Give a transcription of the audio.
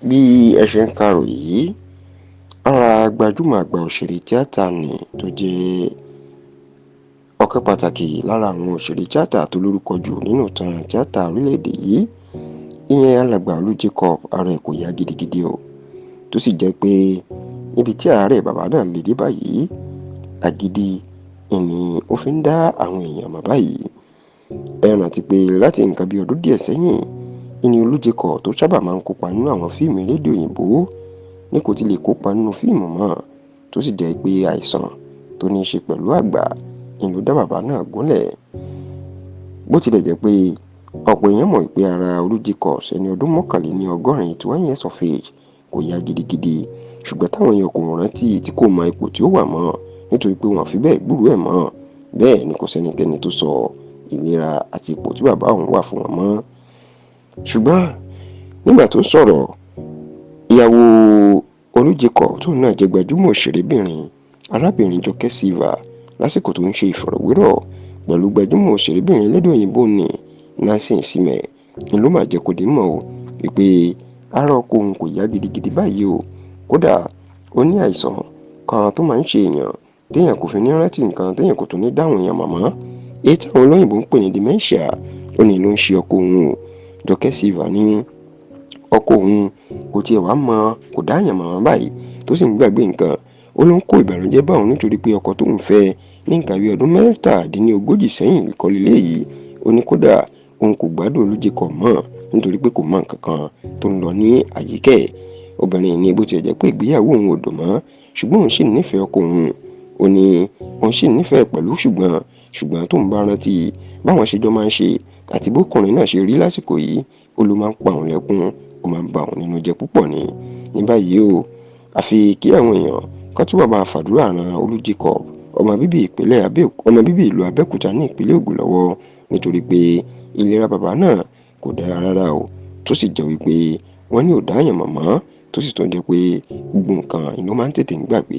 Bí ẹ ṣe ń karòyìn yìí, ara gbajúmọ̀ àgbà òṣèré tíátà ni tó jẹ́ ọ̀kan pàtàkì lára àwọn òṣèré tíátà tó lórúkọ jù nínú ìtàn tíátà orílẹ̀-èdè yìí, ìyẹn alàgbà Olú Jacob, ara ẹ̀ kò yá gidigidi o, tó sì jẹ́ pé níbi tí àárẹ̀ bàbá náà lè dé báyìí, agídí ìní ó fi ń dá àwọn èèyàn mọ̀ báyìí. Ẹ rántí pé láti nǹkan bí ọdún díẹ̀ sẹ́yìn, ìní Olú Jacob tó sábà máa ń kópa nínú àwọn fíìmù elédè òyìnbó ní kò ti lè kópa nínú fíìmù mọ́, tó sì jẹ́ pé àìsàn tó ní í ṣe pẹ̀lú àgbà ìlú dá bàbá náà gúnlẹ̀. Bó tilẹ̀ jẹ́ pé ọ̀pọ̀ èèyàn mọ̀ pé ara Olú Jacob ẹni ọdún 81 years of age kò yá gidigidi, ṣùgbọ́n táwọn èèyàn kò rántí tí kò mọ ipò tí ó wà mọ́ nítorí pé wọ́n fi bẹ́ẹ̀ gbúròó ẹ̀ mọ́. Bẹ́ẹ̀ ni kò sẹ́nikẹ́ni tó sọ ìlera àti ipò tí bàbá òun wà fún wọn mọ́. Ṣùgbọ́n nígbà tó sọ̀rọ̀, ìyàwó Olú Jacob tóun náà jẹ́ gbajúmọ̀ òṣèrébìnrin, arábìnrin Jọkẹ́ Silva, lásìkò tó ń ṣe ìfọ̀rọ̀wérọ̀ pẹ̀lú gbajúmọ̀ òṣèrébìnrin elédè òyìnbó ní Nancy Isime, ni ló máa jẹ́ kó di mọ̀ o wípé ara ọkọ òun kò yá gidigidi báyìí o. Kódà ó ní àìsàn kan tó máa ń ṣe èèyàn téèyàn kò fi ní rántí nǹkan, téèyàn kò tún ní dáhùn èèyàn mọ̀mọ́, èyí táwọn olóyìnbó ń pè ní dementia. Ó ní ló ń ṣe ọkọ òun o. Jọkẹ́ Silva ní ọkọ òun kò tiẹ̀ wá mọ̀, kò dáyàn mọ̀ báyìí, tó sì ń gbàgbé nǹkan. Ó ló ń kó ìbànújẹ́ bá òun nítorí pé ọkọ tóun fẹ́ ní nǹkan bí ọdún 37 sẹ́yìn ìkọlù léyìí. Ó ní kódà òun kò gbádùn Olú Jacob mọ́ nítorí pé kò mọ nǹkan kan tó ń lọ ní àyíká ẹ̀. Obìnrin ní bó tiẹ̀ jẹ́ pé ìgbéyàwó òun ò dùn mọ́, ṣùgbọ́n òun sì nífẹ̀ẹ́ ọkọ òun. Ó ní òun sì nífẹ̀ẹ́ pẹ̀lú ṣùgbọ́n tóun bá rántí báwọn ṣe jọ máa ń ṣe àti bókùnrin náà ṣe rí lásìkò yìí, ó ló máa ń pa òun lẹ́kún, ó máa ń ba òun nínú jẹ́ púpọ̀ ni. Ní báyìí o, àfi kí àwọn èèyàn kan túbọ̀ máa fàdúrà ran Olú Jacob, ọmọ bíbí ìlú Abẹ́òkúta ní ìpínlẹ̀ Ògùn lọ́wọ́, nítorí pé ìlera bàbá náà kò dára rárá o, tó sì jẹ́ wípé wọ́n ní ò dáyàn mọ̀mọ́, tó sì tún jẹ́ pé gbogbo nǹkan inú máa ń tètè ń gbàgbé.